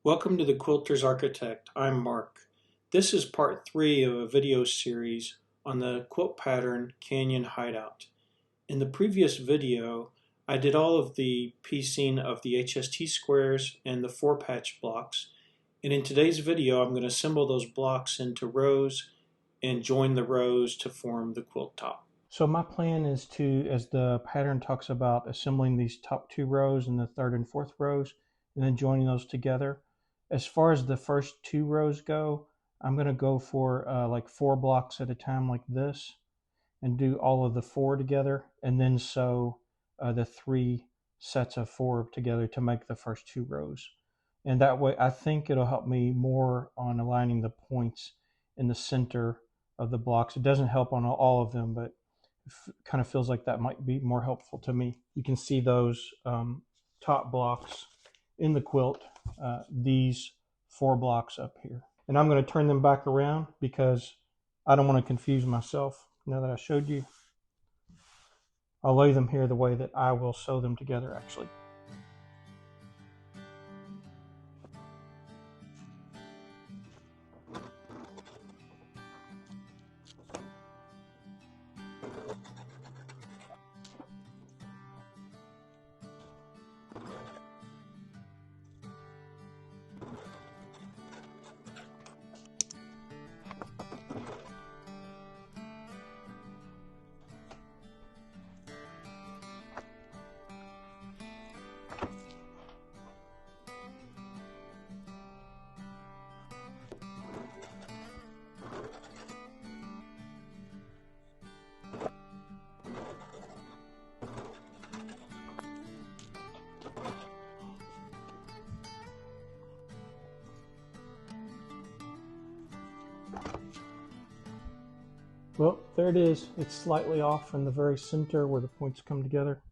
Welcome to the Quilter's Architect. I'm Mark. This is part 3 of a video series on the quilt pattern Canyon Hideout. In the previous video, I did all of the piecing of the HST squares and the 4-patch blocks. And in today's video, I'm going to assemble those blocks into rows and join the rows to form the quilt top. So my plan is to, as the pattern talks about, assembling these top 2 rows and the 3rd and 4th rows, and then joining those together. As far as the first 2 rows go, I'm going to go for like 4 blocks at a time like this and do all of the 4 together, and then sew the 3 sets of 4 together to make the first 2 rows. And that way I think it'll help me more on aligning the points in the center of the blocks. It doesn't help on all of them, but it kind of feels like that might be more helpful to me. You can see those top blocks in the quilt, these 4 blocks up here. And I'm going to turn them back around because I don't want to confuse myself now that I showed you. I'll lay them here the way that I will sew them together actually. Well, there it is. It's slightly off from the very center where the points come together.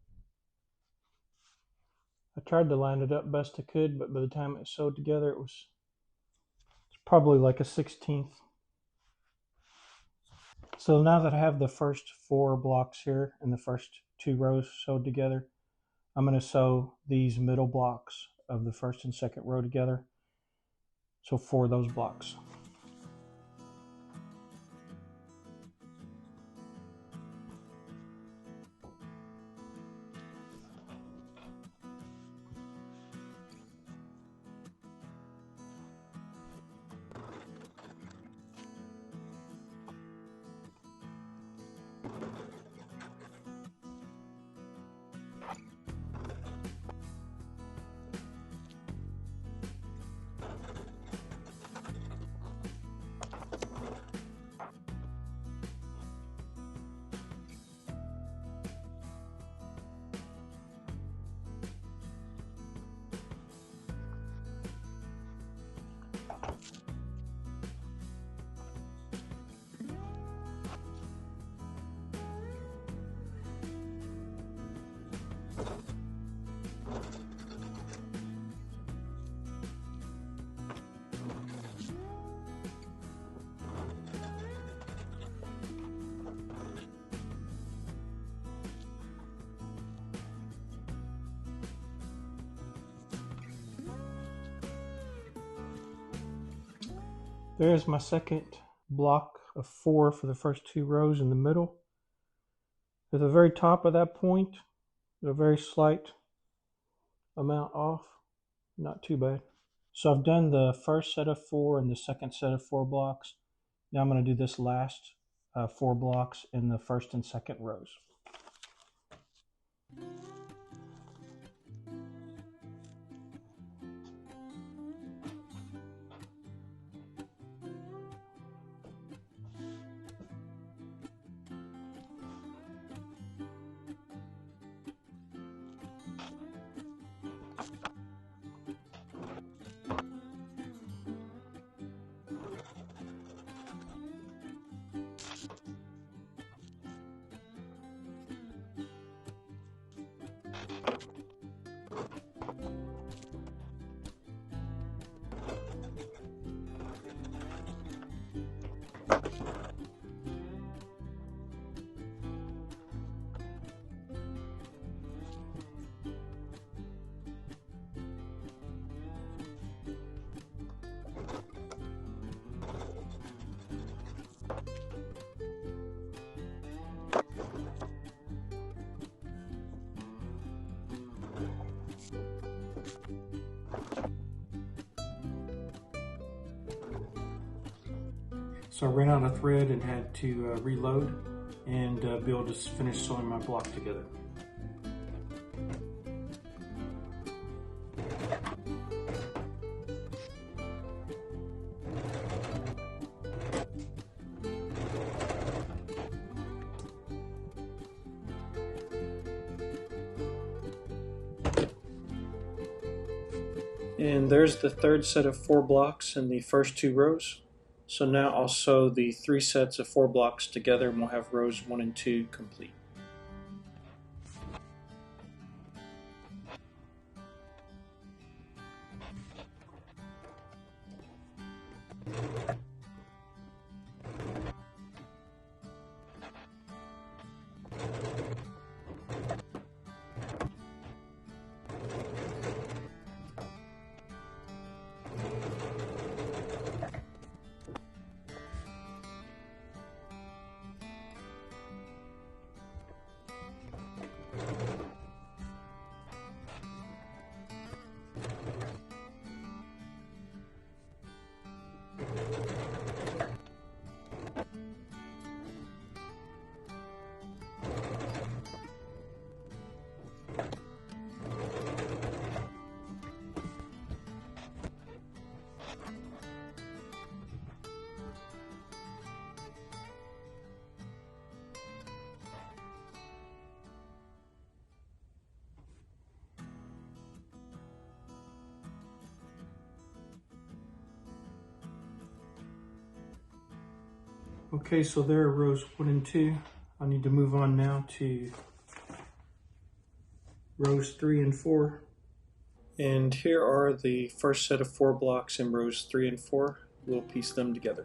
I tried to line it up best I could, but by the time it was sewed together, it's probably like a 1/16. So now that I have the first 4 blocks here and the first 2 rows sewed together, I'm going to sew these middle blocks of the 1st and 2nd row together. So 4 of those blocks. There's my second block of 4 for the first 2 rows in the middle. At the very top of that point, a very slight amount off, not too bad. So I've done the first set of 4 and the second set of 4 blocks. Now I'm going to do this last 4 blocks in the 1st and 2nd rows. So I ran out of thread and had to reload and be able to finish sewing my block together. And there's the third set of 4 blocks in the first 2 rows. So now I'll sew the 3 sets of 4 blocks together and we'll have rows 1 and 2 complete. Okay, so there are rows 1 and 2. I need to move on now to rows 3 and 4. And here are the first set of 4 blocks in rows 3 and 4. We'll piece them together.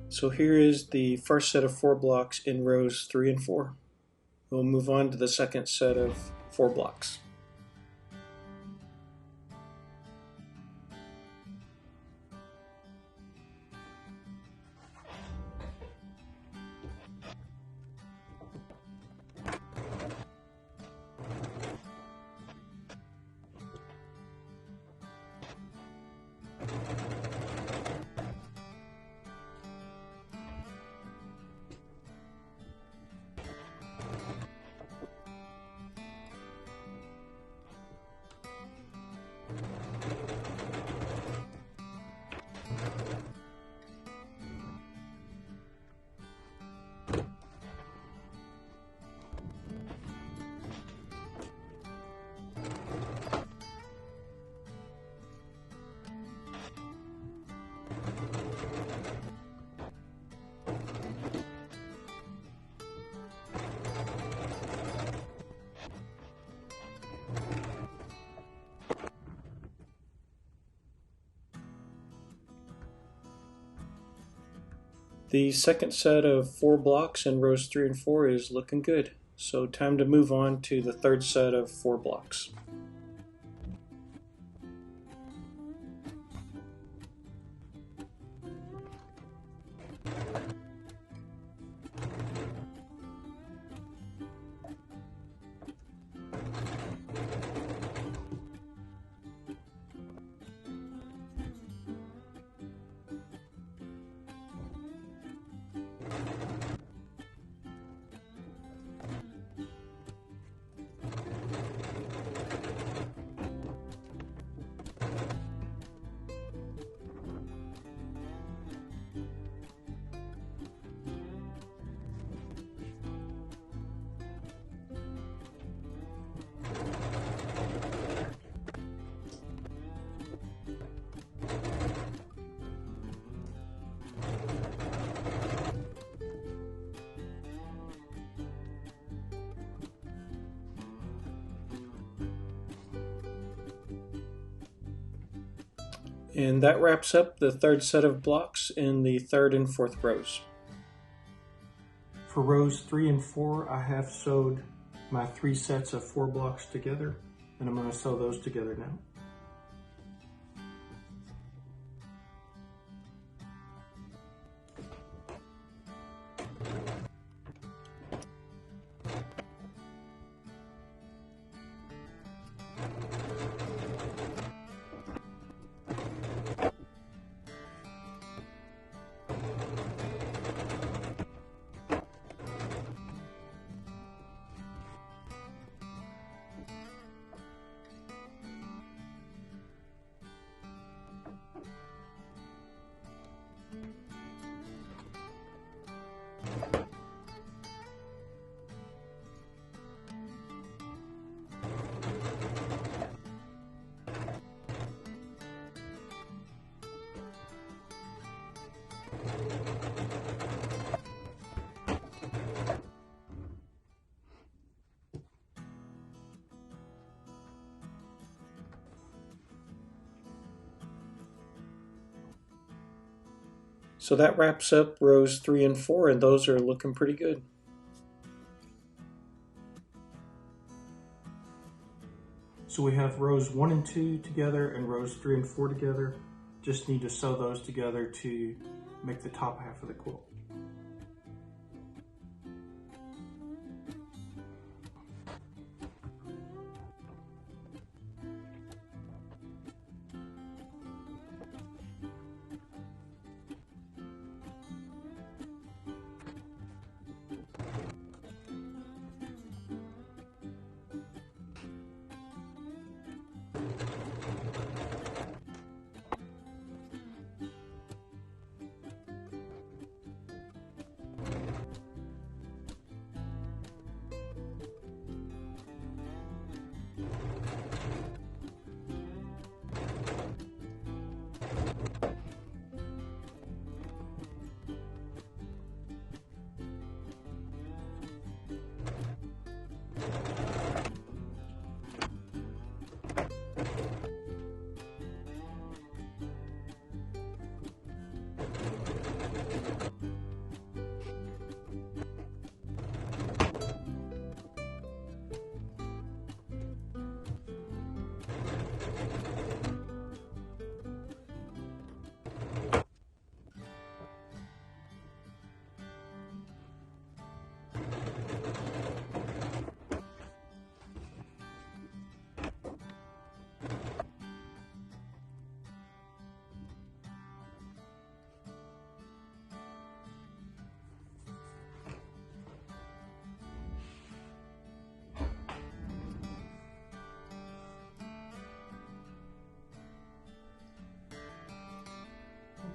So here is the first set of 4 blocks in rows 3 and 4. We'll move on to the second set of 4 blocks. The second set of 4 blocks in rows 3 and 4 is looking good. So time to move on to the third set of 4 blocks. And that wraps up the third set of blocks in the third and fourth rows. For rows 3 and 4, I have sewed my 3 sets of 4 blocks together, and I'm going to sew those together now. So that wraps up rows 3 and 4, and those are looking pretty good. So we have rows 1 and 2 together and rows 3 and 4 together. Just need to sew those together to make the top half of the quilt.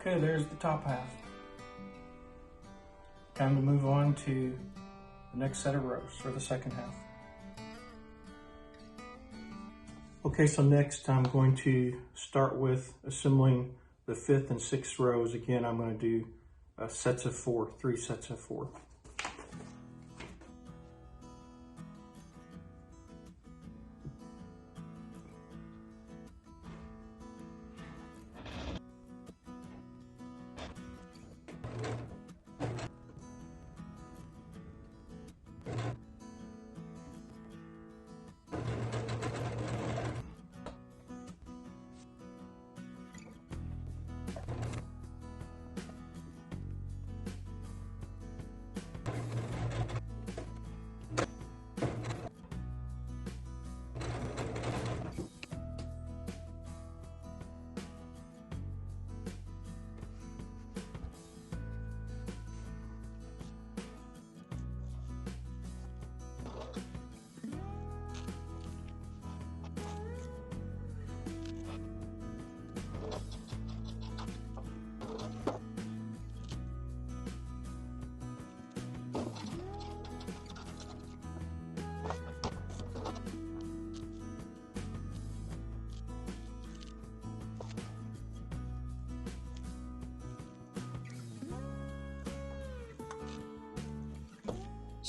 Okay, there's the top half. Time to move on to the next set of rows for the second half. Okay, so next I'm going to start with assembling the 5th and 6th rows. Again, I'm going to do sets of 4, 3 sets of 4.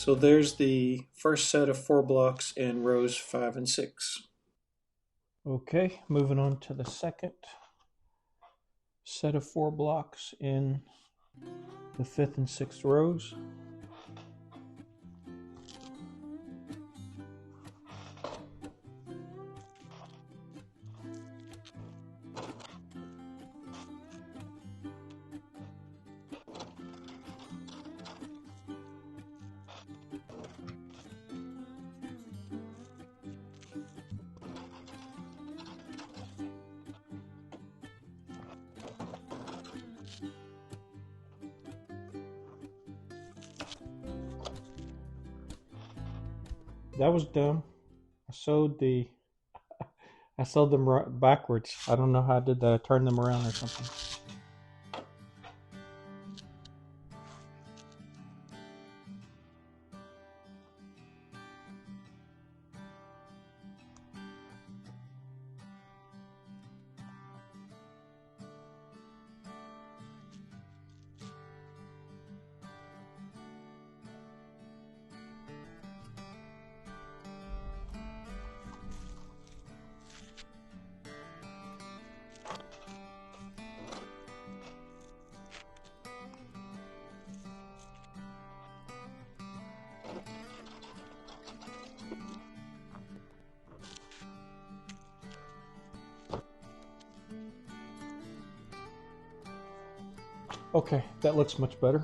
So there's the first set of 4 blocks in rows 5 and 6. Okay, moving on to the second set of 4 blocks in the 5th and 6th rows. That was dumb. I sewed them right backwards. I don't know how I did that. I turned them around or something. Okay, that looks much better.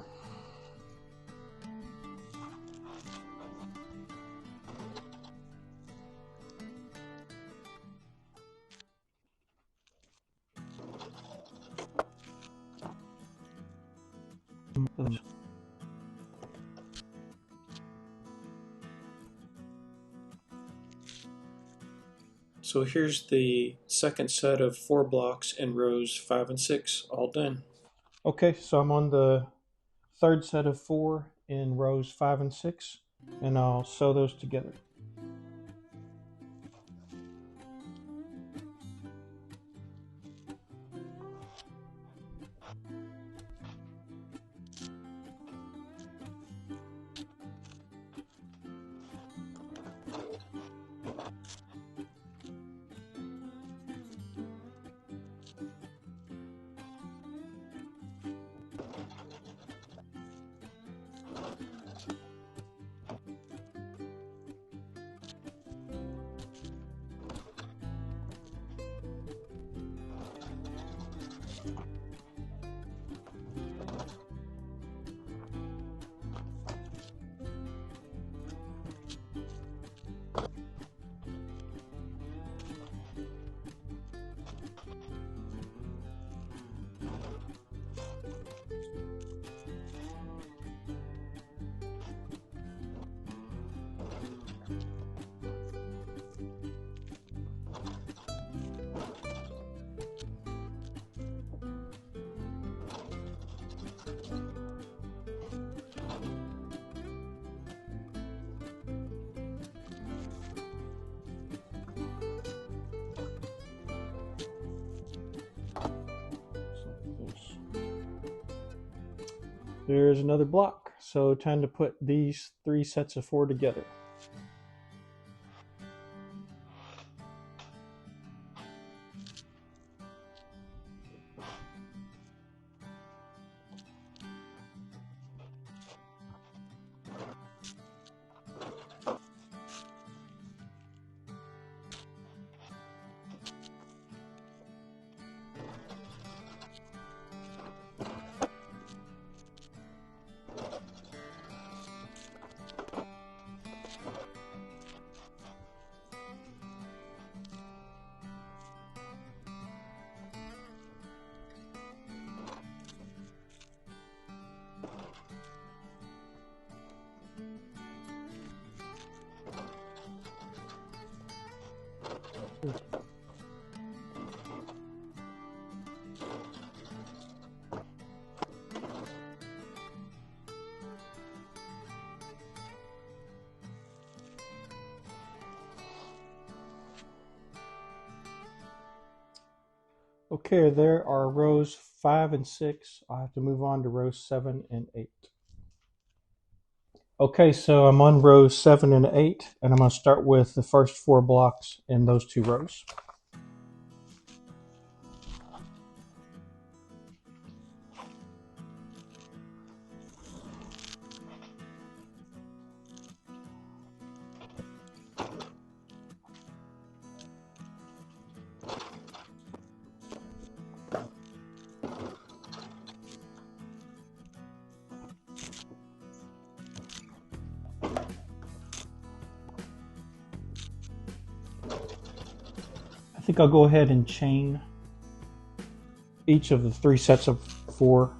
So here's the second set of 4 blocks in rows 5 and 6, all done. Okay, so I'm on the third set of 4 in rows 5 and 6, and I'll sew those together. There's another block, so time to put these 3 sets of 4 together. Okay, there are rows 5 and 6. I'll have to move on to rows 7 and 8. Okay, so I'm on rows 7 and 8, and I'm going to start with the first 4 blocks in those 2 rows. I think I'll go ahead and chain each of the 3 sets of 4.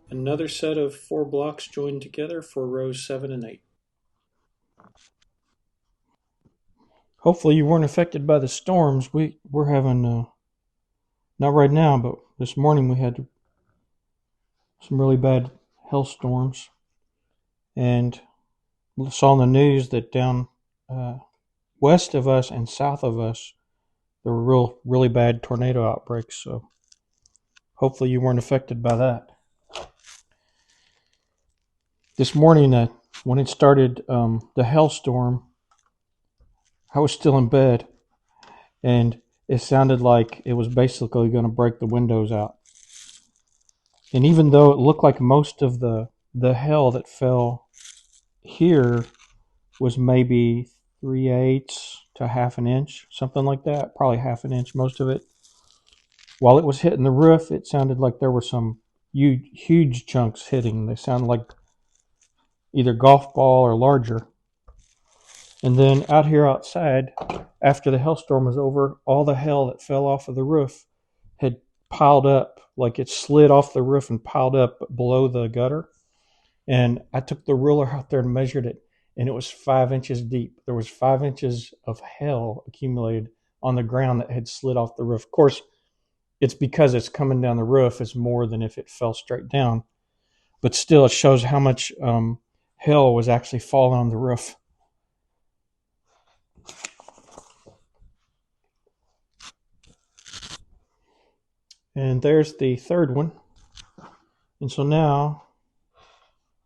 Another set of 4 blocks joined together for rows 7 and 8. Hopefully you weren't affected by the storms. We're having, not right now, but this morning we had some really bad hailstorms. And saw on the news that down west of us and south of us, there were really bad tornado outbreaks. So hopefully you weren't affected by that. This morning, when it started, the hailstorm, I was still in bed, and it sounded like it was basically going to break the windows out. And even though it looked like most of the hail that fell here was maybe 3/8 to half an inch, something like that, probably half an inch, most of it. While it was hitting the roof, it sounded like there were some huge chunks hitting. They sounded like either golf ball or larger. And then out here outside, after the hailstorm was over, all the hail that fell off of the roof had piled up, like it slid off the roof and piled up below the gutter. And I took the ruler out there and measured it, and it was 5 inches deep. There was 5 inches of hail accumulated on the ground that had slid off the roof. Of course, it's because it's coming down the roof. It's more than if it fell straight down. But still, it shows how much hail was actually falling on the roof. And there's the third one. And so now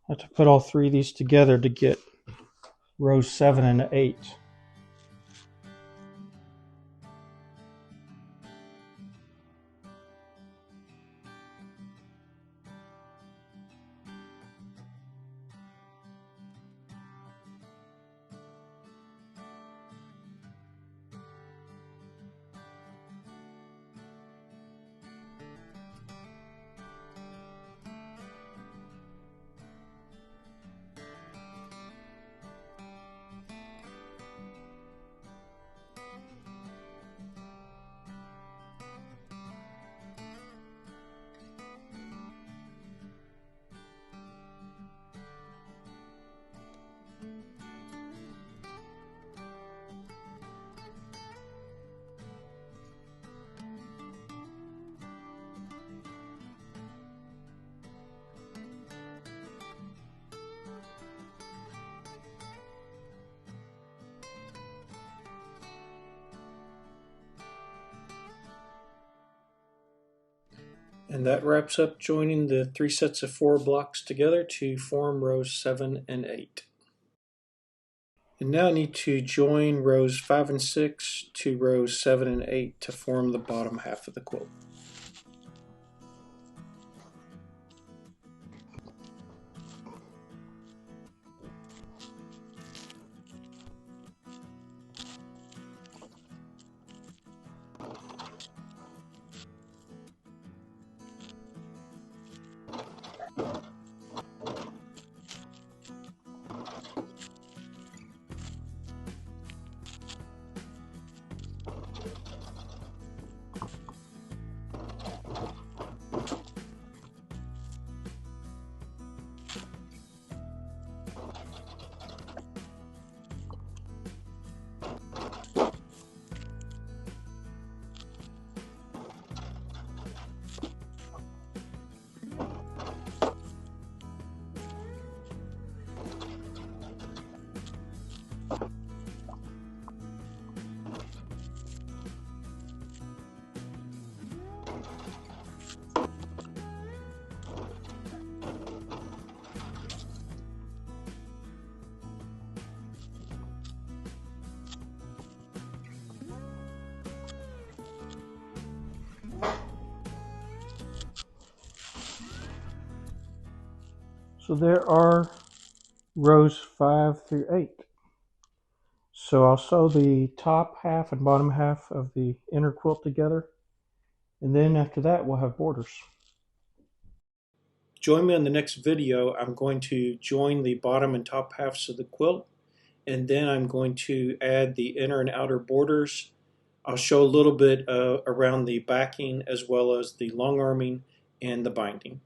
I have to put all 3 of these together to get rows 7 and 8. And that wraps up joining the 3 sets of 4 blocks together to form rows 7 and 8. And now I need to join rows 5 and 6 to rows 7 and 8 to form the bottom half of the quilt. So there are rows 5 through 8. So I'll sew the top half and bottom half of the inner quilt together, and then after that we'll have borders. Join me on the next video. I'm going to join the bottom and top halves of the quilt, and then I'm going to add the inner and outer borders. I'll show a little bit around the backing as well as the long arming and the binding.